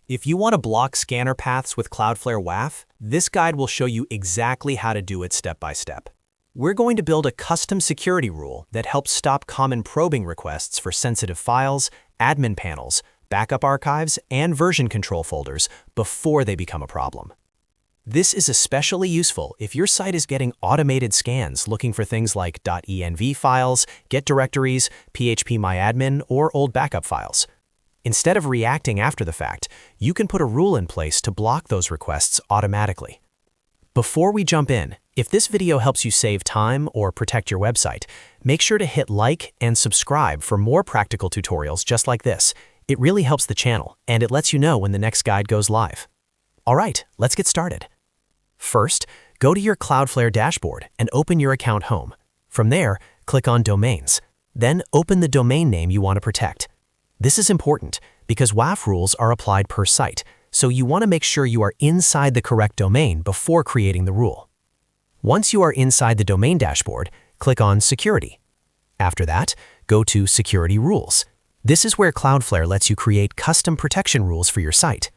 If you want to block scanner paths with Cloudflare WAF, this guide will show you exactly how to do it step by step. We're going to build a custom security rule that helps stop common probing requests for sensitive files, admin panels, backup archives, and version control folders before they become a problem. This is especially useful if your site is getting automated scans looking for things like .env files, get directories, phpMyAdmin, or old backup files. Instead of reacting after the fact, you can put a rule in place to block those requests automatically. Before we jump in, if this video helps you save time or protect your website, make sure to hit like and subscribe for more practical tutorials just like this. It really helps the channel, and it lets you know when the next guide goes live. All right, let's get started. First, go to your Cloudflare dashboard and open your account home. From there, click on Domains. Then open the domain name you want to protect. This is important because WAF rules are applied per site, so you want to make sure you are inside the correct domain before creating the rule. Once you are inside the domain dashboard, click on Security. After that, go to Security Rules. This is where Cloudflare lets you create custom protection rules for your site.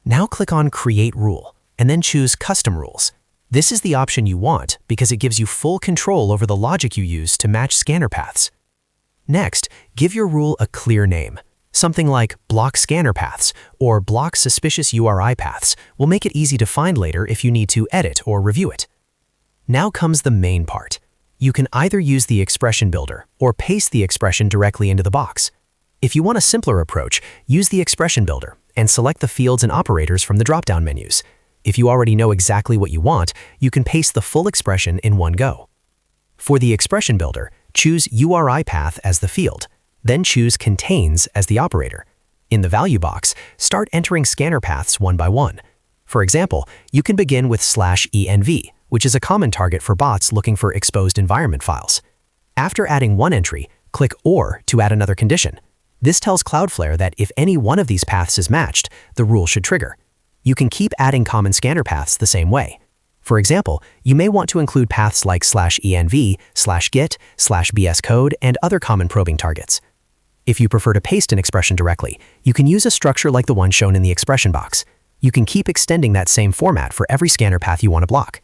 Now click on Create Rule, and then choose Custom Rules. This is the option you want because it gives you full control over the logic you use to match scanner paths. Next, give your rule a clear name. Something like Block Scanner Paths or Block Suspicious URI Paths will make it easy to find later if you need to edit or review it. Now comes the main part. You can either use the expression builder or paste the expression directly into the box. If you want a simpler approach, use the expression builder and select the fields and operators from the drop-down menus. If you already know exactly what you want, you can paste the full expression in one go. For the expression builder, choose URI path as the field, then choose Contains as the operator. In the value box, start entering scanner paths one by one. For example, you can begin with /env, which is a common target for bots looking for exposed environment files. After adding one entry, click OR to add another condition. This tells Cloudflare that if any one of these paths is matched, the rule should trigger. You can keep adding common scanner paths the same way. For example, you may want to include paths like /env, /git, /bscode, and other common probing targets. If you prefer to paste an expression directly, you can use a structure like the one shown in the expression box. You can keep extending that same format for every scanner path you want to block.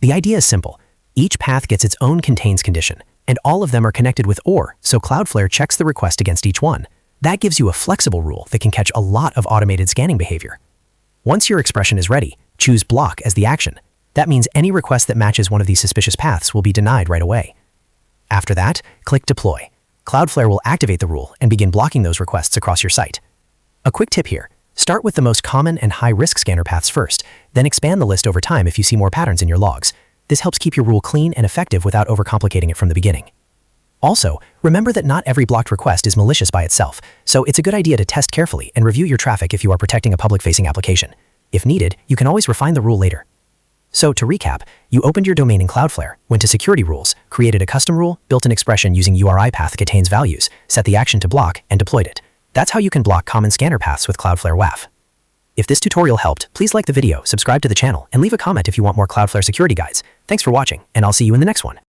The idea is simple. Each path gets its own contains condition, and all of them are connected with OR, so Cloudflare checks the request against each one. That gives you a flexible rule that can catch a lot of automated scanning behavior. Once your expression is ready, choose Block as the action. That means any request that matches one of these suspicious paths will be denied right away. After that, click Deploy. Cloudflare will activate the rule and begin blocking those requests across your site. A quick tip here, start with the most common and high-risk scanner paths first, then expand the list over time if you see more patterns in your logs. This helps keep your rule clean and effective without overcomplicating it from the beginning. Also, remember that not every blocked request is malicious by itself, so it's a good idea to test carefully and review your traffic if you are protecting a public-facing application. If needed, you can always refine the rule later. So to recap, you opened your domain in Cloudflare, went to Security Rules, created a custom rule, built an expression using URI path contains values, set the action to block, and deployed it. That's how you can block common scanner paths with Cloudflare WAF. If this tutorial helped, please like the video, subscribe to the channel, and leave a comment if you want more Cloudflare security guides. Thanks for watching, and I'll see you in the next one.